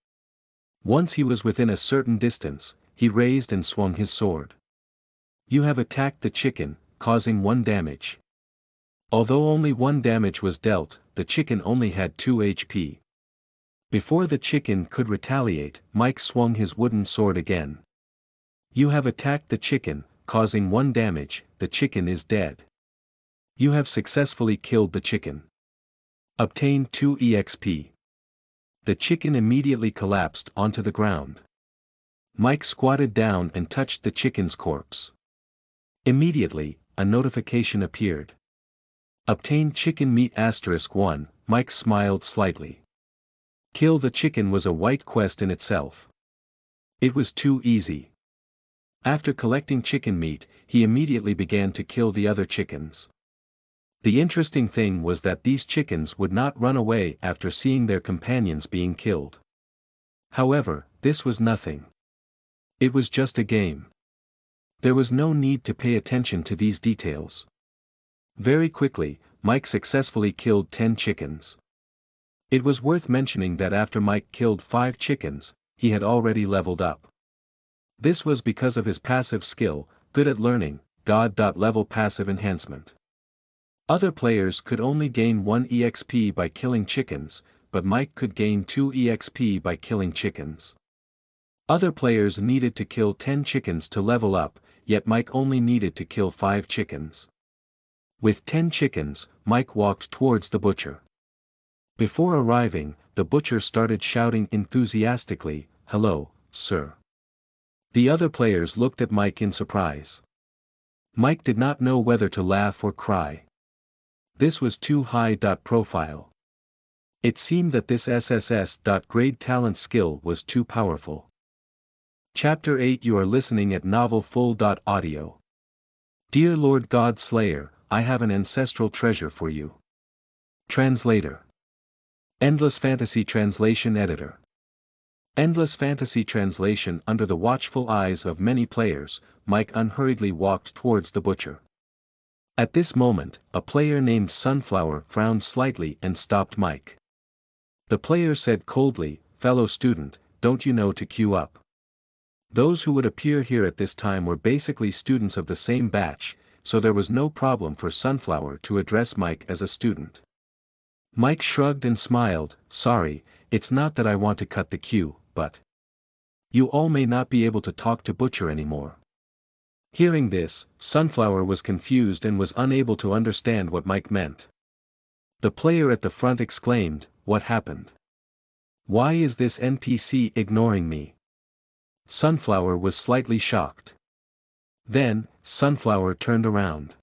Once he was within a certain distance, he raised and swung his sword. You have attacked the chicken, causing 1 damage. Although only 1 damage was dealt, the chicken only had 2 HP. Before the chicken could retaliate, Mike swung his wooden sword again. You have attacked the chicken, causing 1 damage, the chicken is dead. You have successfully killed the chicken. Obtained 2 EXP. The chicken immediately collapsed onto the ground. Mike squatted down and touched the chicken's corpse. Immediately, a notification appeared. Obtained chicken meat *1, Mike smiled slightly. Kill the chicken was a white quest in itself. It was too easy. After collecting chicken meat, he immediately began to kill the other chickens. The interesting thing was that these chickens would not run away after seeing their companions being killed. However, this was nothing. It was just a game. There was no need to pay attention to these details. Very quickly, Mike successfully killed 10 chickens. It was worth mentioning that after Mike killed 5 chickens, he had already leveled up. This was because of his passive skill, good at learning, God.level passive enhancement. Other players could only gain 1 EXP by killing chickens, but Mike could gain 2 EXP by killing chickens. Other players needed to kill 10 chickens to level up, yet Mike only needed to kill 5 chickens. With 10 chickens, Mike walked towards the butcher. Before arriving, the butcher started shouting enthusiastically, "Hello, sir." The other players looked at Mike in surprise. Mike did not know whether to laugh or cry. This was too high. Profile. It seemed that this grade talent skill was too powerful. Chapter 8. You are listening at Novel Full. Audio. Dear Lord God Slayer, I have an ancestral treasure for you. Translator. Endless Fantasy Translation Editor. Endless Fantasy Translation. Under the watchful eyes of many players, Mike unhurriedly walked towards the butcher. At this moment, a player named Sunflower frowned slightly and stopped Mike. The player said coldly, "Fellow student, don't you know to queue up?" Those who would appear here at this time were basically students of the same batch, so there was no problem for Sunflower to address Mike as a student. Mike shrugged and smiled, "Sorry, it's not that I want to cut the queue, but you all may not be able to talk to Butcher anymore." Hearing this, Sunflower was confused and was unable to understand what Mike meant. The player at the front exclaimed, "What happened? Why is this NPC ignoring me?" Sunflower was slightly shocked. Then, Sunflower turned around.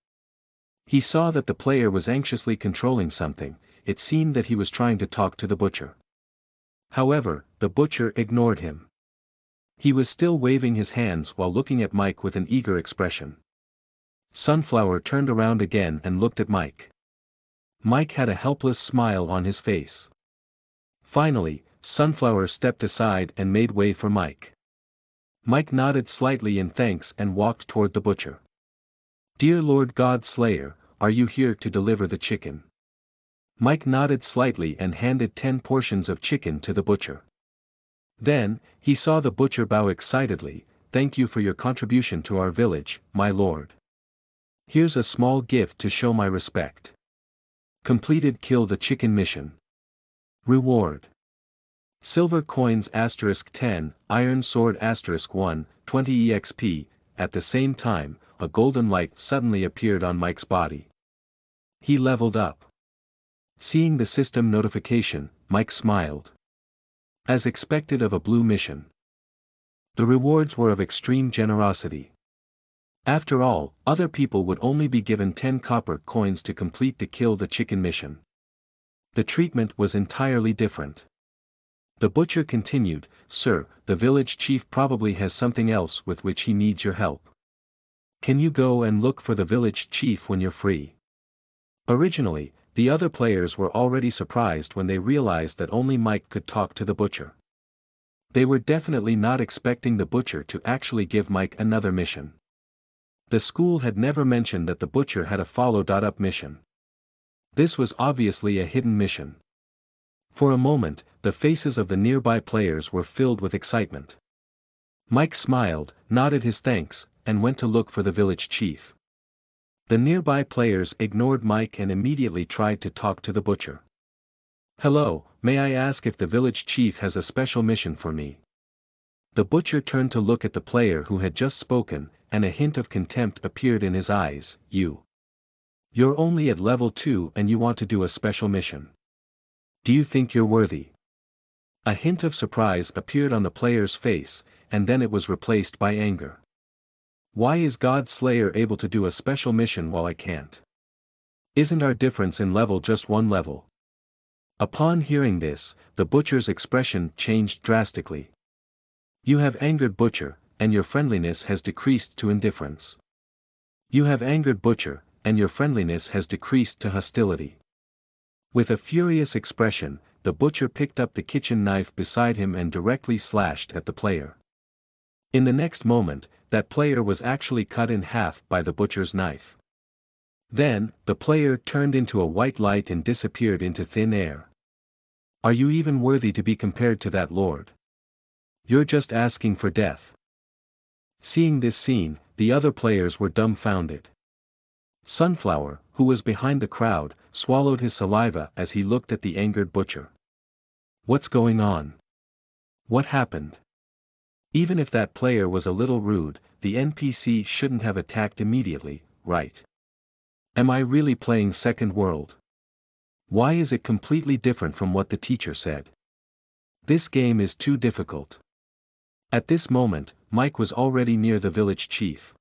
He saw that the player was anxiously controlling something. It seemed that he was trying to talk to the butcher. However, the butcher ignored him. He was still waving his hands while looking at Mike with an eager expression. Sunflower turned around again and looked at Mike. Mike had a helpless smile on his face. Finally, Sunflower stepped aside and made way for Mike. Mike nodded slightly in thanks and walked toward the butcher. "Dear Lord God Slayer, are you here to deliver the chicken?" Mike nodded slightly and handed 10 portions of chicken to the butcher. Then, he saw the butcher bow excitedly, "Thank you for your contribution to our village, my lord. Here's a small gift to show my respect. Completed Kill the Chicken mission. Reward. Silver coins *10, iron sword *1, 20 EXP." At the same time, a golden light suddenly appeared on Mike's body. He leveled up. Seeing the system notification, Mike smiled. As expected of a blue mission. The rewards were of extreme generosity. After all, other people would only be given 10 copper coins to complete the Kill the Chicken mission. The treatment was entirely different. The butcher continued, "Sir, the village chief probably has something else with which he needs your help. Can you go and look for the village chief when you're free?" Originally, the other players were already surprised when they realized that only Mike could talk to the butcher. They were definitely not expecting the butcher to actually give Mike another mission. The school had never mentioned that the butcher had a follow-up mission. This was obviously a hidden mission. For a moment, the faces of the nearby players were filled with excitement. Mike smiled, nodded his thanks, and went to look for the village chief. The nearby players ignored Mike and immediately tried to talk to the butcher. "Hello, may I ask if the village chief has a special mission for me?" The butcher turned to look at the player who had just spoken, and a hint of contempt appeared in his eyes. You're only at level 2 and you want to do a special mission. Do you think you're worthy?" A hint of surprise appeared on the player's face, and then it was replaced by anger. "Why is God Slayer able to do a special mission while I can't? Isn't our difference in level just 1 level?" Upon hearing this, the butcher's expression changed drastically. "You have angered Butcher, and your friendliness has decreased to indifference. You have angered Butcher, and your friendliness has decreased to hostility." With a furious expression, the butcher picked up the kitchen knife beside him and directly slashed at the player. In the next moment, that player was actually cut in half by the butcher's knife. Then, the player turned into a white light and disappeared into thin air. Are you even worthy to be compared to that lord? You're just asking for death. Seeing this scene, the other players were dumbfounded. Sunflower, who was behind the crowd, swallowed his saliva as he looked at the angered butcher. What's going on? What happened? Even if that player was a little rude, the NPC shouldn't have attacked immediately, right? Am I really playing Second World? Why is it completely different from what the teacher said? This game is too difficult. At this moment, Mike was already near the village chief.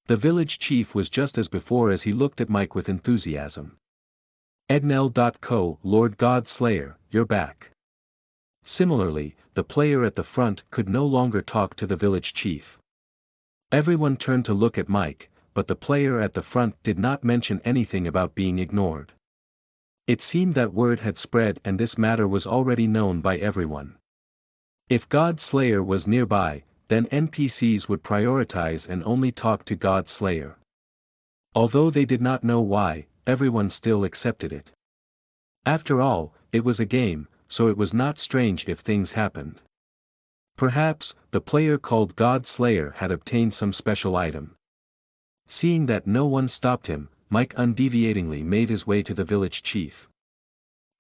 The village chief was just as before as he looked at Mike with enthusiasm. Egnell.co, Lord God Slayer, you're back. Similarly, the player at the front could no longer talk to the village chief. Everyone turned to look at Mike, but the player at the front did not mention anything about being ignored. It seemed that word had spread and this matter was already known by everyone. If God Slayer was nearby, then NPCs would prioritize and only talk to God Slayer. Although they did not know why, everyone still accepted it. After all, it was a game, so it was not strange if things happened. Perhaps, the player called God Slayer had obtained some special item. Seeing that no one stopped him, Mike undeviatingly made his way to the village chief.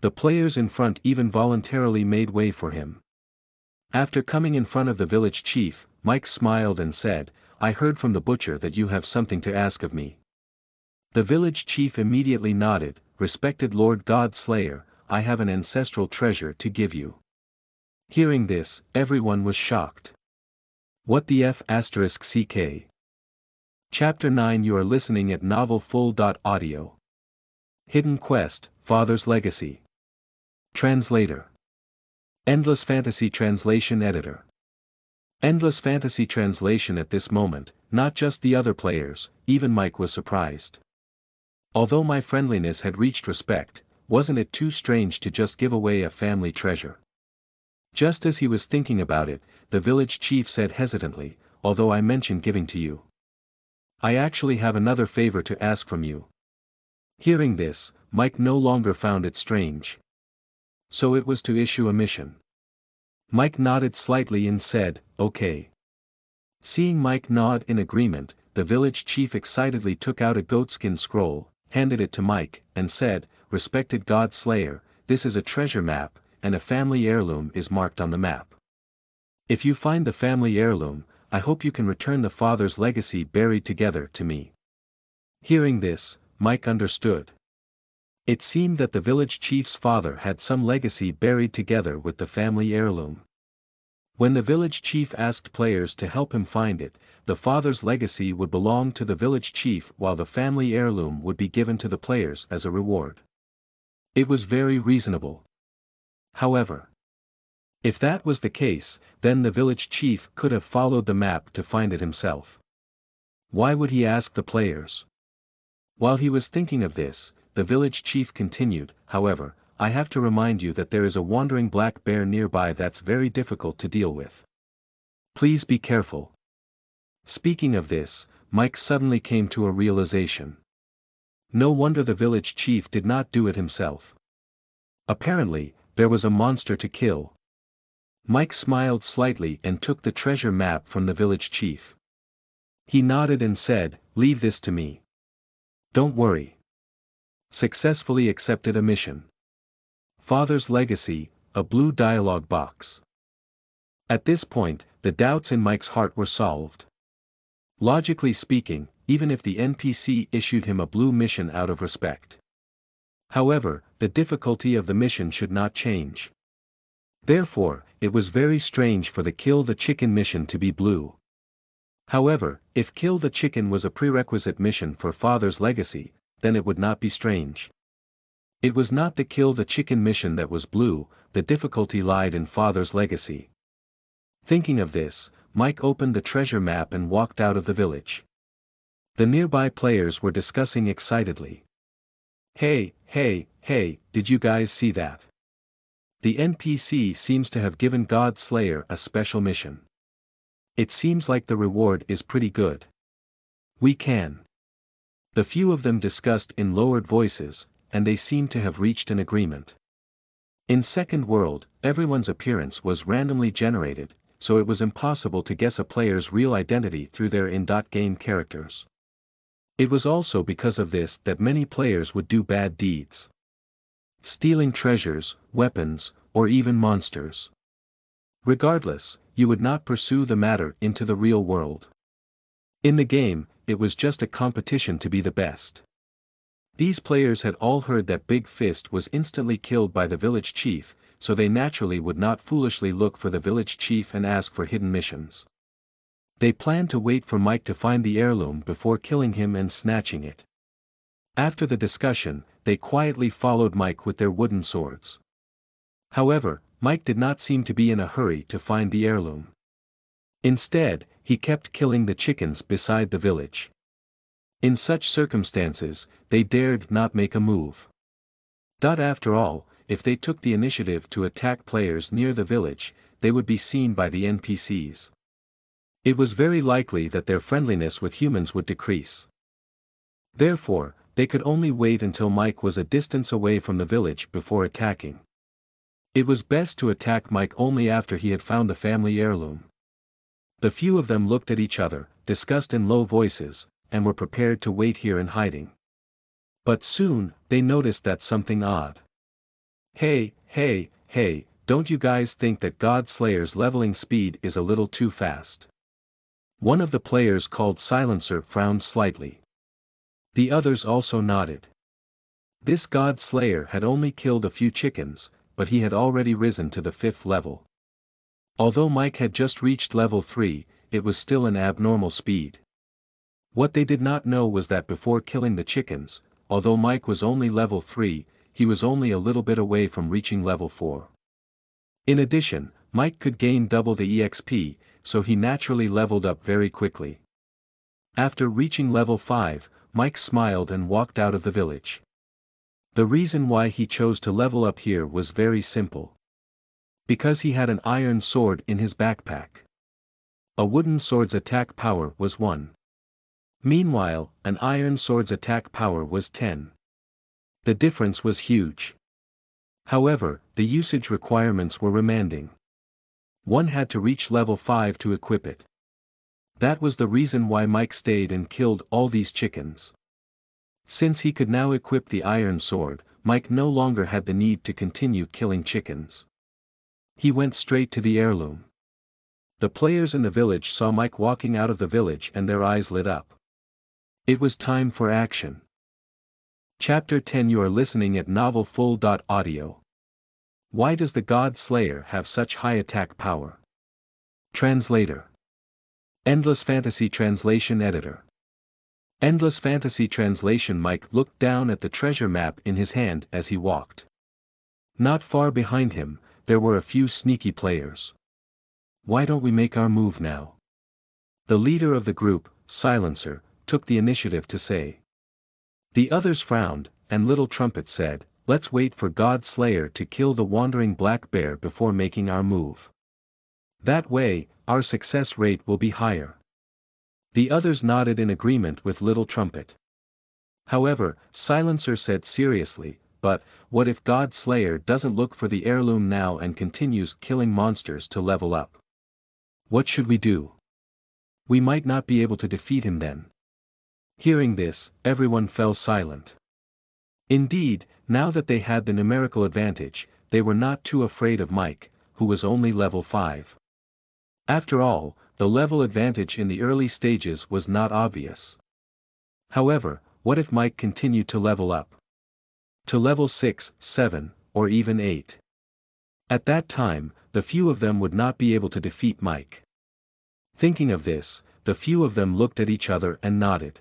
The players in front even voluntarily made way for him. After coming in front of the village chief, Mike smiled and said, I heard from the butcher that you have something to ask of me. The village chief immediately nodded, Respected Lord God Slayer, I have an ancestral treasure to give you. Hearing this, everyone was shocked. What the f***ck? Chapter 9 You are listening at novelfull.audio. Hidden Quest, Father's Legacy. Translator. Endless Fantasy Translation Editor. Endless Fantasy Translation. At this moment, not just the other players, even Mike was surprised. Although my friendliness had reached respect, wasn't it too strange to just give away a family treasure? Just as he was thinking about it, the village chief said hesitantly, although I mentioned giving to you. I actually have another favor to ask from you. Hearing this, Mike no longer found it strange. So it was to issue a mission. Mike nodded slightly and said, okay. Seeing Mike nod in agreement, the village chief excitedly took out a goatskin scroll, handed it to Mike, and said, Respected God Slayer, this is a treasure map, and a family heirloom is marked on the map. If you find the family heirloom, I hope you can return the father's legacy buried together to me. Hearing this, Mike understood. It seemed that the village chief's father had some legacy buried together with the family heirloom. When the village chief asked players to help him find it, the father's legacy would belong to the village chief while the family heirloom would be given to the players as a reward. It was very reasonable. However, if that was the case, then the village chief could have followed the map to find it himself. Why would he ask the players? While he was thinking of this, the village chief continued, however, I have to remind you that there is a wandering black bear nearby that's very difficult to deal with. Please be careful. Speaking of this, Mike suddenly came to a realization. No wonder the village chief did not do it himself. Apparently, there was a monster to kill. Mike smiled slightly and took the treasure map from the village chief. He nodded and said, Leave this to me. Don't worry. Successfully accepted a mission. Father's Legacy, a blue dialogue box. At this point, the doubts in Mike's heart were solved. Logically speaking, even if the NPC issued him a blue mission out of respect. However, the difficulty of the mission should not change. Therefore, it was very strange for the Kill the Chicken mission to be blue. However, if Kill the Chicken was a prerequisite mission for Father's Legacy, then it would not be strange. It was not the Kill the Chicken mission that was blue, the difficulty lied in Father's Legacy. Thinking of this, Mike opened the treasure map and walked out of the village. The nearby players were discussing excitedly. Hey, did you guys see that? The NPC seems to have given God Slayer a special mission. It seems like the reward is pretty good. We can. The few of them discussed in lowered voices, and they seemed to have reached an agreement. In Second World, everyone's appearance was randomly generated, so it was impossible to guess a player's real identity through their in-game characters. It was also because of this that many players would do bad deeds. Stealing treasures, weapons, or even monsters. Regardless, you would not pursue the matter into the real world. In the game, it was just a competition to be the best. These players had all heard that Big Fist was instantly killed by the village chief, so they naturally would not foolishly look for the village chief and ask for hidden missions. They planned to wait for Mike to find the heirloom before killing him and snatching it. After the discussion, they quietly followed Mike with their wooden swords. However, Mike did not seem to be in a hurry to find the heirloom. Instead, he kept killing the chickens beside the village. In such circumstances, they dared not make a move. After all, if they took the initiative to attack players near the village, they would be seen by the NPCs. It was very likely that their friendliness with humans would decrease. Therefore, they could only wait until Mike was a distance away from the village before attacking. It was best to attack Mike only after he had found the family heirloom. The few of them looked at each other, discussed in low voices, and were prepared to wait here in hiding. But soon, they noticed that something odd. Hey, don't you guys think that God Slayer's leveling speed is a little too fast? One of the players called Silencer frowned slightly. The others also nodded. This God Slayer had only killed a few chickens, but he had already risen to the 5th level. Although Mike had just reached level 3, it was still an abnormal speed. What they did not know was that before killing the chickens, although Mike was only level 3, he was only a little bit away from reaching level 4. In addition, Mike could gain double the EXP, so he naturally leveled up very quickly. After reaching level 5, Mike smiled and walked out of the village. The reason why he chose to level up here was very simple. Because he had an iron sword in his backpack. A wooden sword's attack power was 1. Meanwhile, an iron sword's attack power was 10. The difference was huge. However, the usage requirements were demanding. One had to reach level 5 to equip it. That was the reason why Mike stayed and killed all these chickens. Since he could now equip the iron sword, Mike no longer had the need to continue killing chickens. He went straight to the heirloom. The players in the village saw Mike walking out of the village and their eyes lit up. It was time for action. Chapter 10. You are listening at novelfull.audio. Why does the God Slayer have such high attack power? Translator. Endless Fantasy Translation Editor. Endless Fantasy Translation. Mike looked down at the treasure map in his hand as he walked. Not far behind him, there were a few sneaky players. Why don't we make our move now? The leader of the group, Silencer, took the initiative to say. The others frowned, and Little Trumpet said, let's wait for God Slayer to kill the wandering black bear before making our move. That way, our success rate will be higher. The others nodded in agreement with Little Trumpet. However, Silencer said seriously, but, what if God Slayer doesn't look for the heirloom now and continues killing monsters to level up? What should we do? We might not be able to defeat him then. Hearing this, everyone fell silent. Indeed, now that they had the numerical advantage, they were not too afraid of Mike, who was only level 5. After all, the level advantage in the early stages was not obvious. However, what if Mike continued to level up? To level 6, 7, or even 8. At that time, the few of them would not be able to defeat Mike. Thinking of this, the few of them looked at each other and nodded.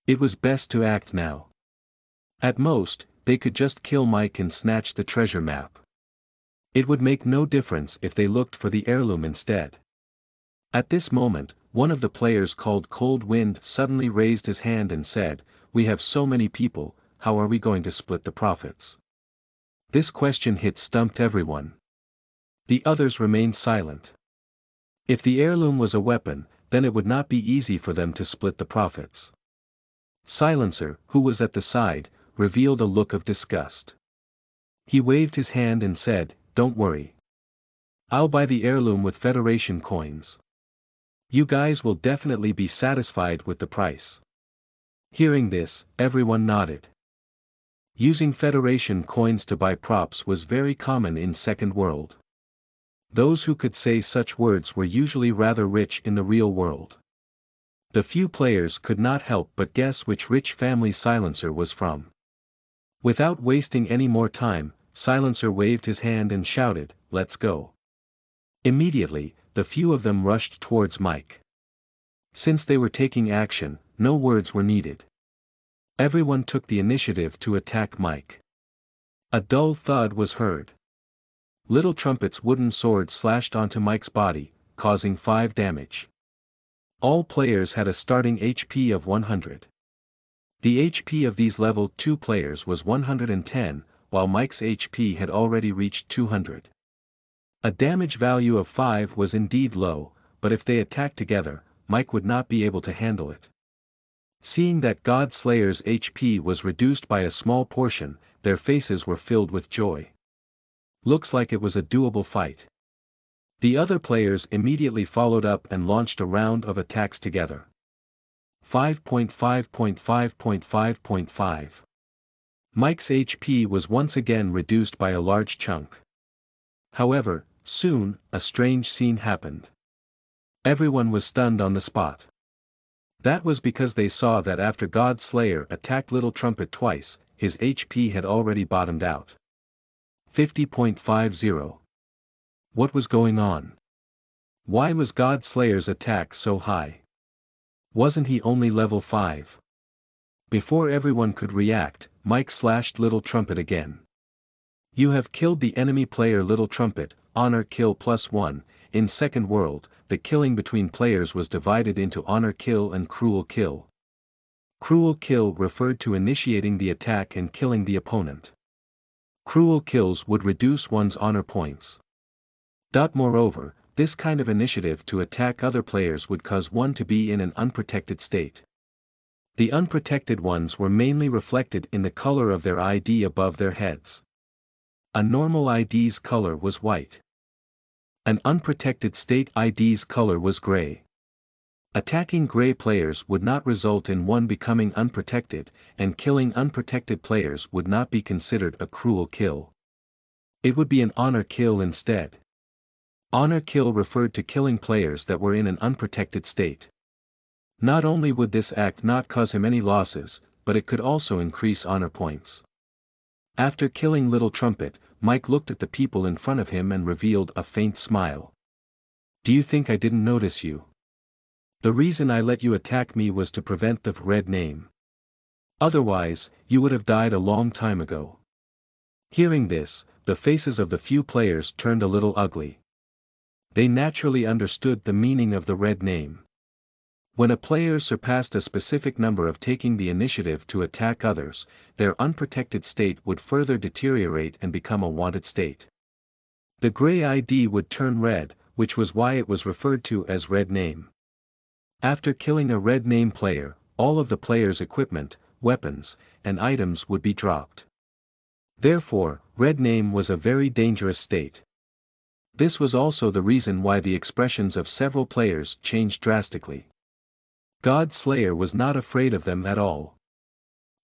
It was best to act now. At most, they could just kill Mike and snatch the treasure map. It would make no difference if they looked for the heirloom instead. At this moment, one of the players called Cold Wind suddenly raised his hand and said, we have so many people, how are we going to split the profits? This question stumped everyone. The others remained silent. If the heirloom was a weapon, then it would not be easy for them to split the profits. Silencer, who was at the side, revealed a look of disgust. He waved his hand and said, "Don't worry. I'll buy the heirloom with Federation coins. You guys will definitely be satisfied with the price." Hearing this, everyone nodded. Using Federation coins to buy props was very common in Second World. Those who could say such words were usually rather rich in the real world. The few players could not help but guess which rich family Silencer was from. Without wasting any more time, Silencer waved his hand and shouted, "Let's go." Immediately, the few of them rushed towards Mike. Since they were taking action, no words were needed. Everyone took the initiative to attack Mike. A dull thud was heard. Little Trumpet's wooden sword slashed onto Mike's body, causing 5 damage. All players had a starting HP of 100. The HP of these level 2 players was 110, while Mike's HP had already reached 200. A damage value of 5 was indeed low, but if they attacked together, Mike would not be able to handle it. Seeing that God Slayer's HP was reduced by a small portion, their faces were filled with joy. Looks like it was a doable fight. The other players immediately followed up and launched a round of attacks together. 5.5.5.5.5 Mike's HP was once again reduced by a large chunk. However, soon, a strange scene happened. Everyone was stunned on the spot. That was because they saw that after God Slayer attacked Little Trumpet twice, his HP had already bottomed out. 50.50. What was going on? Why was God Slayer's attack so high? Wasn't he only level 5? Before everyone could react, Mike slashed Little Trumpet again. You have killed the enemy player Little Trumpet, honor kill +1. In Second World, the killing between players was divided into honor kill and cruel kill. Cruel kill referred to initiating the attack and killing the opponent. Cruel kills would reduce one's honor points. Moreover, this kind of initiative to attack other players would cause one to be in an unprotected state. The unprotected ones were mainly reflected in the color of their ID above their heads. A normal ID's color was white. An unprotected state ID's color was gray. Attacking gray players would not result in one becoming unprotected, and killing unprotected players would not be considered a cruel kill. It would be an honor kill instead. Honor kill referred to killing players that were in an unprotected state. Not only would this act not cause him any losses, but it could also increase honor points. After killing Little Trumpet, Mike looked at the people in front of him and revealed a faint smile. Do you think I didn't notice you? The reason I let you attack me was to prevent the red name. Otherwise, you would have died a long time ago. Hearing this, the faces of the few players turned a little ugly. They naturally understood the meaning of the red name. When a player surpassed a specific number of taking the initiative to attack others, their unprotected state would further deteriorate and become a wanted state. The gray ID would turn red, which was why it was referred to as red name. After killing a red name player, all of the player's equipment, weapons, and items would be dropped. Therefore, red name was a very dangerous state. This was also the reason why the expressions of several players changed drastically. God Slayer was not afraid of them at all.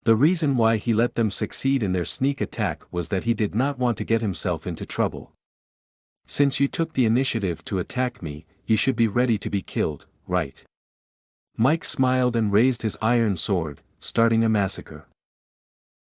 The reason why he let them succeed in their sneak attack was that he did not want to get himself into trouble. Since you took the initiative to attack me, you should be ready to be killed, right? Mike smiled and raised his iron sword, starting a massacre.